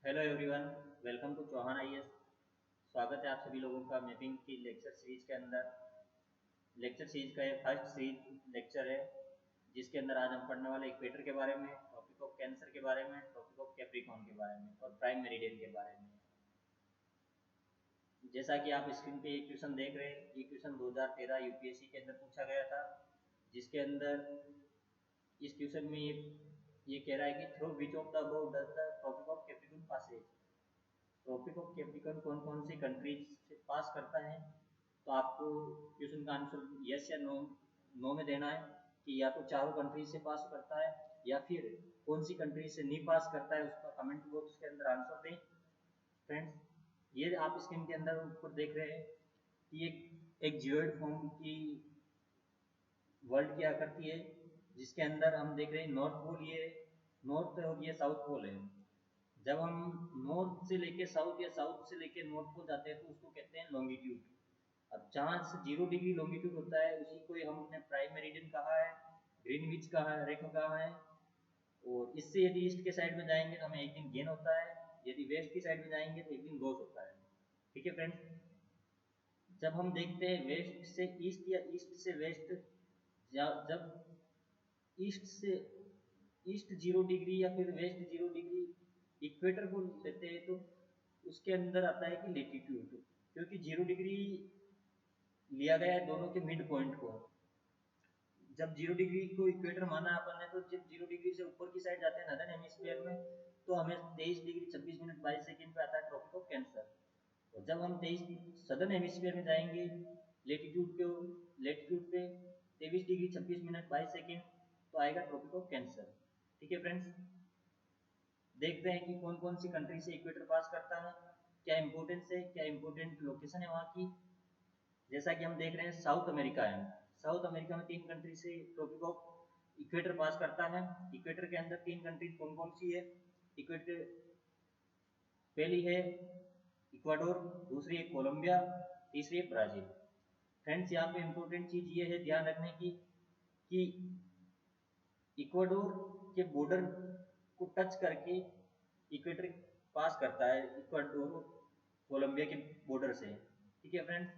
Hello everyone, welcome to Chauhan IAS. स्वागत है आप सभी लोगों का मैपिंग की लेक्चर सीरीज के अंदर। लेक्चर सीरीज का ये फर्स्ट सीरीज लेक्चर है, जिसके अंदर आज हम पढ़ने वाले इक्वेटर के बारे में, टॉपिक ऑफ कैंसर के बारे में, टॉपिक ऑफ कैप्रिकॉर्न के बारे में और प्राइम मेरिडियन के बारे में। जैसा कि आप स्क्रीन पे ये क्वेश्चन देख रहे हैं, ये क्वेश्चन 2013 यूपीएससी के अंदर पूछा गया था, जिसके अंदर इस क्वेश्चन में ये कह रहा है कि through which of the above does the topic of Capricorn passes. Tropic of Capricorn कौन कौन सी कंट्रीज से पास करता है। तो आपको क्वेश्चन का आंसर यस या नो नो में देना है कि या तो चारों कंट्रीज से पास करता है या फिर कौन सी कंट्री से नहीं पास करता है, उसका कमेंट बॉक्स के अंदर आंसर दें। फ्रेंड्स, ये आप स्क्रीन के अंदर ऊपर देख रहे हैं कि एक जियोइड फॉर्म की वर्ल्ड की आकृति है, जिसके अंदर हम देख रहे हैं नॉर्थ पोल, ये नॉर्थ और ये साउथ पोल है। जब हम नॉर्थ से लेके साउथ या साउथ से लेके नॉर्थ को जाते हैं तो उसको कहते हैं लॉन्गिट्यूड। अब जहाँ से 0 डिग्री लॉन्गिट्यूड होता है उसी को हमने प्राइम मेरिडियन कहा है, ग्रीनविच कहा है, रेखा कहा है। और इससे यदि ईस्ट के साइड में जाएंगे तो हमें एक दिन गेन होता है, यदि वेस्ट की साइड में जाएंगे तो एक दिन लॉस होता है। ठीक है फ्रेंड्स, जब हम देखते हैं वेस्ट से ईस्ट या ईस्ट से वेस्ट, जब ईस्ट से ईस्ट 0 डिग्री या फिर वेस्ट 0 डिग्री इक्वेटर को लेते हैं तो उसके अंदर आता है कि लेटीट्यूड, क्योंकि 0 डिग्री लिया गया है दोनों के मिड पॉइंट को। जब 0 डिग्री को इक्वेटर माना अपन ने, तो जब 0 डिग्री से ऊपर की साइड जाते हैं नदर्न हेमिस्फीयर में, तो हमें 23 डिग्री 26 मिनट 22 सेकेंड पे आता है ट्रॉपिक ऑफ कैंसर। और जब हम 23 सदर्न हेमिस्फीयर में जाएंगे लेटीट्यूड पे 23 डिग्री 26 मिनट 22 सेकेंड, तो आएगा ट्रॉपिक ऑफ कैंसर। ठीक है फ्रेंड्स, देखते हैं कि कौन कौन सी कंट्री से इक्वेटर पास करता है, क्या इंपोर्टेंस है, क्या इंपोर्टेंट लोकेशन है वहाँ की। जैसा कि हम देख रहे हैं साउथ अमेरिका है, साउथ अमेरिका में 3 कंट्री से ट्रॉपिक ऑफ इक्वेटर पास करता है। इक्वेटर के अंदर 3 कंट्री कौन कौन सी है। इक्वेटर पहली है इक्वाडोर, दूसरी है कोलंबिया, तीसरी है ब्राजील। फ्रेंड्स, यहाँ पे इंपॉर्टेंट चीज ये है ध्यान रखने की कि इक्वाडोर के बॉर्डर को टच करके इक्वेटर पास करता है, इक्वाडोर कोलंबिया के बॉर्डर से। ठीक है फ्रेंड्स,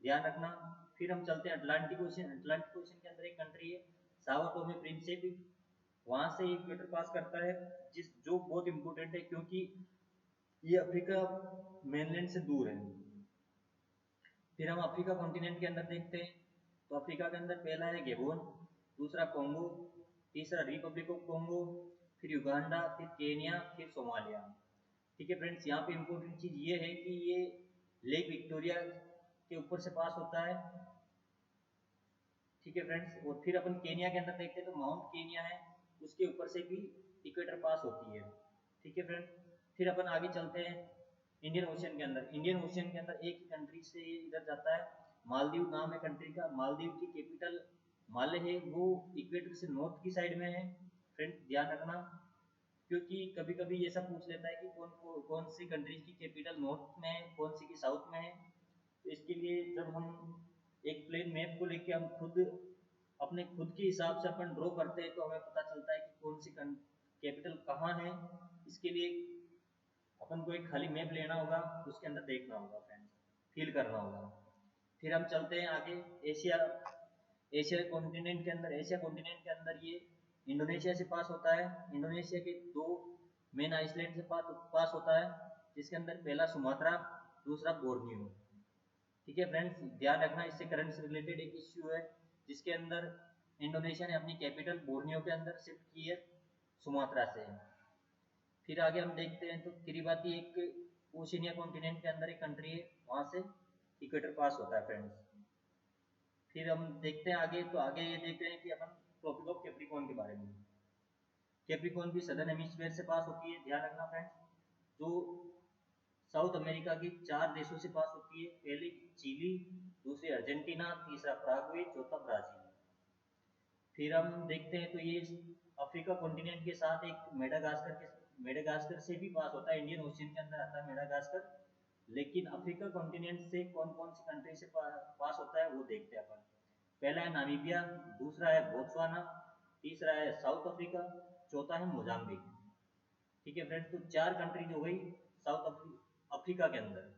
ध्यान रखना। फिर हम चलते हैं अटलांटिक ओशन। अटलांटिक ओशन के अंदर एक कंट्री है साओ टोमे प्रिंसिपी, वहां से इक्वेटर पास करता है, जो बहुत इंपॉर्टेंट है क्योंकि ये अफ्रीका मेनलैंड से दूर है। फिर हम अफ्रीका कॉन्टिनेंट के अंदर देखते हैं, तो अफ्रीका के अंदर पहला है गेबोन, दूसरा कोंगो, तीसरा रिपब्लिक ऑफ कोंगो, फिर युगांडा, फिर केनिया, फिर सोमालिया। ठीक है फ्रेंड्स, यहाँ पे इंपॉर्टेंट चीज ये है कि ये लेक विक्टोरिया के ऊपर से पास होता है। ठीक है फ्रेंड्स, और फिर अपन केनिया के अंदर देखते हैं तो माउंट केनिया है, उसके ऊपर से भी इक्वेटर पास होती है। ठीक है फ्रेंड्स, फिर अपन आगे चलते हैं इंडियन ओशन के अंदर। इंडियन ओशन के अंदर एक ही कंट्री से इधर जाता है, मालदीव नाम है कंट्री का। मालदीव की कैपिटल माले है, वो इक्वेटर से नॉर्थ की साइड में है। फ्रेंड्स, ध्यान रखना, क्योंकि कभी कभी ये सब पूछ लेता है कि कौन सी कंट्रीज की कैपिटल नॉर्थ में है, कौन सी की साउथ में है। तो इसके लिए जब हम एक प्लेन मैप को लेके हम खुद अपने खुद के हिसाब से अपन ड्रॉ करते हैं तो हमें पता चलता है कि कौन सी कैपिटल कहाँ है। इसके लिए अपन को एक खाली मैप लेना होगा, उसके अंदर देखना होगा फ्रेंड्स, फील करना होगा। फिर हम चलते हैं आगे एशिया। एशिया कॉन्टिनेंट के अंदर, एशिया कॉन्टिनेंट के अंदर ये इंडोनेशिया से पास होता है। इंडोनेशिया के 2 मेन आइसलैंड से पास होता है, जिसके अंदर पहला सुमात्रा, दूसरा बोर्नियो। ठीक है फ्रेंड्स, ध्यान रखना, इससे करंट से रिलेटेड एक इश्यू है, जिसके अंदर इंडोनेशिया ने अपनी कैपिटल बोर्नियो के अंदर शिफ्ट की है सुमात्रा से। फिर आगे हम देखते हैं तो किरिबाती एक ओशिनिया कॉन्टिनेंट के अंदर एक कंट्री है, वहां से इक्वेटर पास होता है फ्रेंड्स। फिर हम देखते हैं आगे, तो आगे ये देखते हैं कि अपन ट्रॉपिक ऑफ कैप्रिकॉर्न के बारे में। कैप्रिकॉर्न भी सदर्न हेमिस्फीयर से पास होती है, ध्यान रखना फ्रेंड्स। जो साउथ अमेरिका के 4 देशों से पास होती है, पहले चिली, दूसरी अर्जेंटीना, तीसरा पराग्वे, चौथा ब्राजील। फिर हम देखते हैं तो ये अफ्रीका कॉन्टिनेंट के साथ एक मेडागास्कर से भी पास होता है, इंडियन ओशियन के अंदर आता है मेडागास्कर। लेकिन अफ्रीका कॉन्टिनेंट से कौन कौन सी कंट्री से पास होता है वो देखते हैं अपन। पहला है नामीबिया, दूसरा है बोत्सवाना, तीसरा है साउथ अफ्रीका, चौथा है मोजाम्बिक। ठीक है फ्रेंड्स, तो 4 कंट्रीज हो गई साउथ अफ्रीका के अंदर,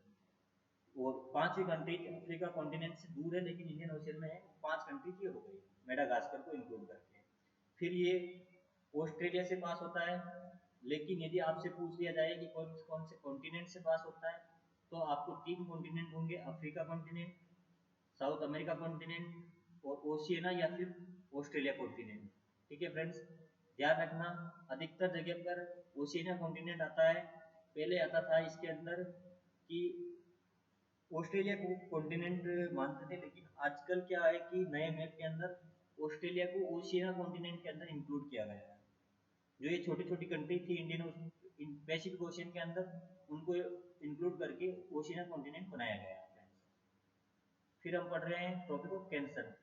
और 5वीं कंट्री अफ्रीका कॉन्टिनेंट से दूर है लेकिन इंडियन ओशियन में है, 5 कंट्रीज ये हो गई मेडागास्कर को इंक्लूड करके। फिर ये ऑस्ट्रेलिया से पास होता है, लेकिन यदि आपसे पूछ लिया जाए कि कौन कौन से कॉन्टिनेंट से पास होता है, तो आपको 3 कॉन्टिनेंट होंगे, Africa continent, south America continent और ओशियना या फिर ऑस्ट्रेलिया कॉन्टिनेंट। ठीक है फ्रेंड्स, ध्यान रखना अधिकतर जगह पर ओशियना कॉन्टिनेंट आता है। पहले आता था इसके अंदर कि ऑस्ट्रेलिया को कॉन्टिनेंट मानते थे, लेकिन आजकल क्या है कि नए मैप के अंदर ऑस्ट्रेलिया को ओशियना कॉन्टिनेंट के अंदर इंक्लूड किया गया है। जो ये छोटी छोटी कंट्री थी इंडियन पैसिफिक ओशियन के अंदर, उनको इंक्लूड करके ओशियना कॉन्टिनेंट बनाया गया है। फिर हम पढ़ रहे हैं टॉपिक ऑफ कैंसर।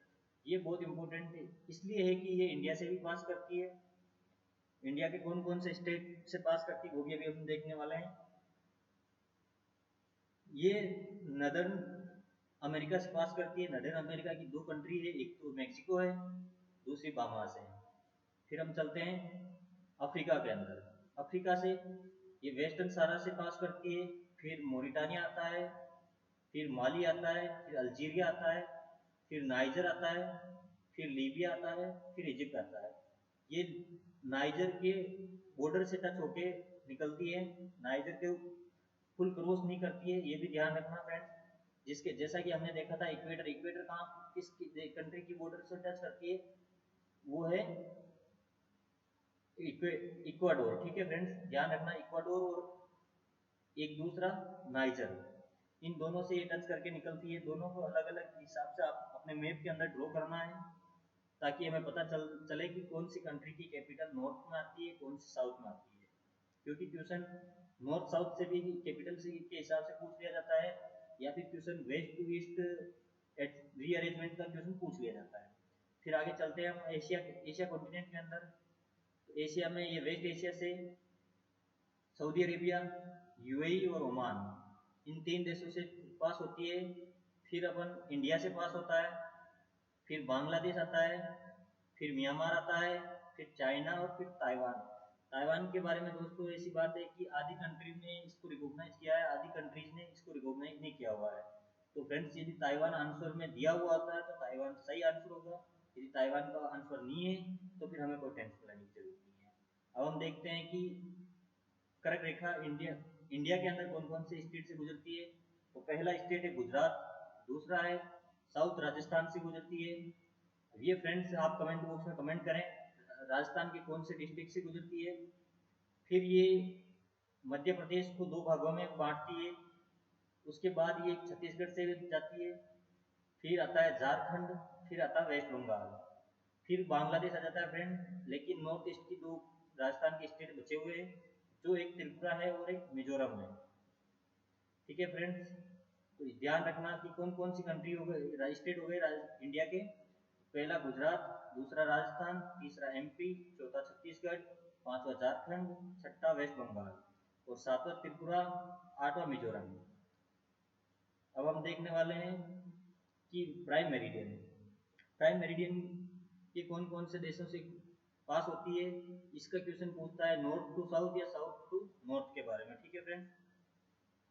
ये बहुत इंपॉर्टेंट है, इसलिए है कि ये इंडिया से भी पास करती है। इंडिया के कौन कौन से स्टेट से पास करती है वो भी अभी हम देखने वाले हैं। ये नदर्न अमेरिका से पास करती है। नदर्न अमेरिका की 2 कंट्री है, एक तो मैक्सिको है, दूसरी बाहामास है। फिर हम चलते हैं अफ्रीका के अंदर। अफ्रीका से ये वेस्टर्न सहारा से पास करती है, फिर मोरिटानिया आता है, फिर माली आता है, फिर अल्जीरिया आता है, फिर नाइजर आता है, फिर लीबिया आता है, फिर इजिप्ट आता है। ये नाइजर के बॉर्डर से टच होके निकलती है, नाइजर के फुल क्रॉस नहीं करती है, ये भी ध्यान रखना फ्रेंड्स। जिसके जैसा कि हमने देखा था इक्वेटर, इक्वेटर कहाँ किस कंट्री की बॉर्डर से टच करती है, वो है इक्वाडोर। ठीक है फ्रेंड्स, ध्यान रखना इक्वाडोर और एक दूसरा नाइजर, इन दोनों से ये टच करके निकलती है। दोनों को अलग अलग हिसाब से आप अपने मैप के अंदर ड्रॉ करना है, ताकि हमें पता चले कि कौन सी कंट्री की कैपिटल नॉर्थ में आती है, कौन सी साउथ में आती है। क्योंकि क्वेश्चन नॉर्थ साउथ से भी कैपिटल से के हिसाब से पूछ लिया जाता है, या फिर question west to east rearrangement का क्वेश्चन पूछ लिया जाता है। फिर आगे चलते हैं हम एशिया कॉन्टिनेंट के अंदर। तो एशिया में ये वेस्ट एशिया से सऊदी अरेबिया, यूएई और ओमान, इन 3 देशों से पास होती है। फिर अपन इंडिया से पास होता है, फिर बांग्लादेश आता है, फिर म्यांमार आता है, फिर चाइना और फिर ताइवान। ताइवान के बारे में दोस्तों ऐसी बात है कि आधी कंट्री ने इसको रिकॉग्नाइज किया है, आधी कंट्रीज ने इसको रिकॉग्नाइज नहीं किया हुआ है। तो फ्रेंड्स, यदि ताइवान आंसर में दिया हुआ होता है तो ताइवान सही आंसर होगा, यदि ताइवान का आंसर नहीं है तो फिर हमें कोई टेंशन लेने की जरूरत नहीं है। अब हम देखते हैं कि कर्क रेखा इंडिया के अंदर कौन कौन से स्टेट से गुजरती है। तो पहला स्टेट है गुजरात, दूसरा है साउथ राजस्थान से गुजरती है। ये फ्रेंड्स आप कमेंट बॉक्स में कमेंट करें राजस्थान के कौन से डिस्ट्रिक्ट से गुजरती है। फिर ये मध्य प्रदेश को 2 भागों में बांटती है, उसके बाद ये छत्तीसगढ़ से जाती है, फिर आता है झारखंड, फिर आता है वेस्ट बंगाल, फिर बांग्लादेश आ जाता है फ्रेंड। लेकिन नॉर्थ ईस्ट की 2 राजस्थान के स्टेट बचे हुए हैं, जो एक त्रिपुरा है और एक मिजोरम है। ठीक है फ्रेंड्स, तो ध्यान रखना कि कौन कौन सी कंट्री हो गए, स्टेट हो गए इंडिया के। पहला गुजरात, दूसरा राजस्थान, तीसरा एमपी, चौथा छत्तीसगढ़, पांचवा झारखंड, छठा वेस्ट बंगाल और सातवां त्रिपुरा, आठवां मिजोरम। अब हम देखने वाले हैं कि प्राइम मेरिडियन। प्राइम मेरिडियन ये कौन कौन से देशों से पास होती है, इसका क्वेश्चन पूछता है नॉर्थ टू साउथ या साउथ टू नॉर्थ के बारे में। ठीक है फ्रेंड्स,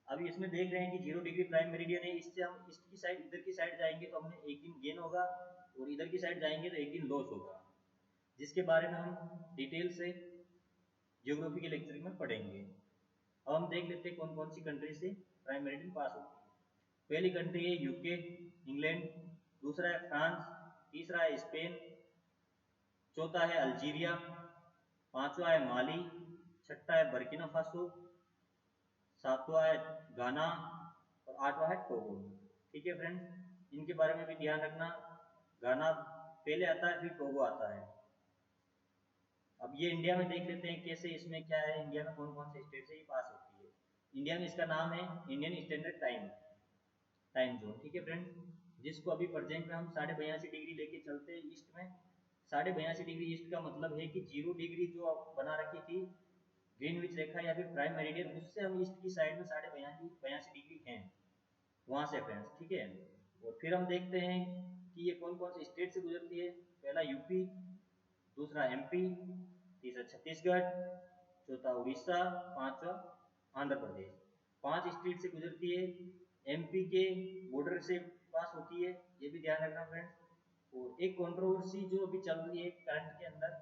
अभी इसमें देख रहे हैं कि 0 डिग्री प्राइम मेरिडियन है, इससे हम इसकी साइड इधर की साइड जाएंगे तो हमें एक दिन गेन होगा, और इधर की साइड जाएंगे तो एक दिन लॉस होगा, जिसके बारे में हम डिटेल से ज्योग्राफी के लेक्चर में पढ़ेंगे। अब हम देख लेते हैं कौन कौन सी कंट्री से प्राइम मेरिडियन पास होती है। पहली कंट्री है यूके इंग्लैंड, दूसरा है फ्रांस, तीसरा है स्पेन, चौथा है अल्जीरिया, पांचवा है माली, छठा है बर्किना फासो, सातवां है गाना और आठवां है टोगो। ठीक है फ्रेंड्स, इनके बारे में भी ध्यान रखना, गाना पहले आता है फिर टोगो आता है। अब ये इंडिया में देख लेते हैं कैसे, इसमें क्या है, इंडिया में कौन कौन से स्टेट से ये पास होती है। इंडिया में इसका नाम है इंडियन स्टैंडर्ड टाइम जोन। ठीक है फ्रेंड्स, जिसको अभी प्रेजेंट में हम 82.5 डिग्री लेके चलते हैं ईस्ट में। 82.5 डिग्री ईस्ट का मतलब है कि 0 डिग्री जो बना रखी थी ग्रीनविच रेखा या फिर प्राइम मेरिडियन, उससे हम ईस्ट की साइड में 82.5 डिग्री हैं, वहां से फ्रेंड्स। ठीक है, और फिर हम देखते हैं कि ये कौन कौन से स्टेट से गुजरती है। पहला यूपी, दूसरा एमपी, तीसरा छत्तीसगढ़, चौथा उड़ीसा, पांचवा आंध्र प्रदेश। 5 स्टेट से गुजरती है, एमपी के बॉर्डर से पास होती है, ये भी ध्यान रखना फ्रेंड्स। और एक कंट्रोवर्सी जो अभी चल रही है करंट के अंदर,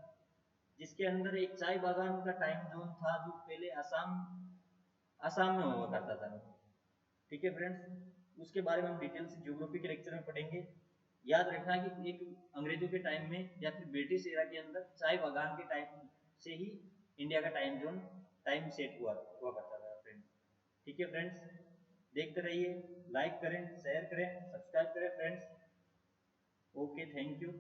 जिसके अंदर एक चाय बागान का टाइम जोन था जो पहले आसाम में हुआ करता था। ठीक है फ्रेंड्स, उसके बारे में हम डिटेल से ज्योग्राफी के लेक्चर में पढ़ेंगे। याद रखना कि एक अंग्रेजों के टाइम में या फिर ब्रिटिश एरा के अंदर चाय बागान के टाइम से ही इंडिया का टाइम जोन टाइम सेट हुआ करता था फ्रेंड्स। ठीक है फ्रेंड्स, देखते रहिए, लाइक करें, शेयर करें, सब्सक्राइब करें फ्रेंड्स। Okay, thank you.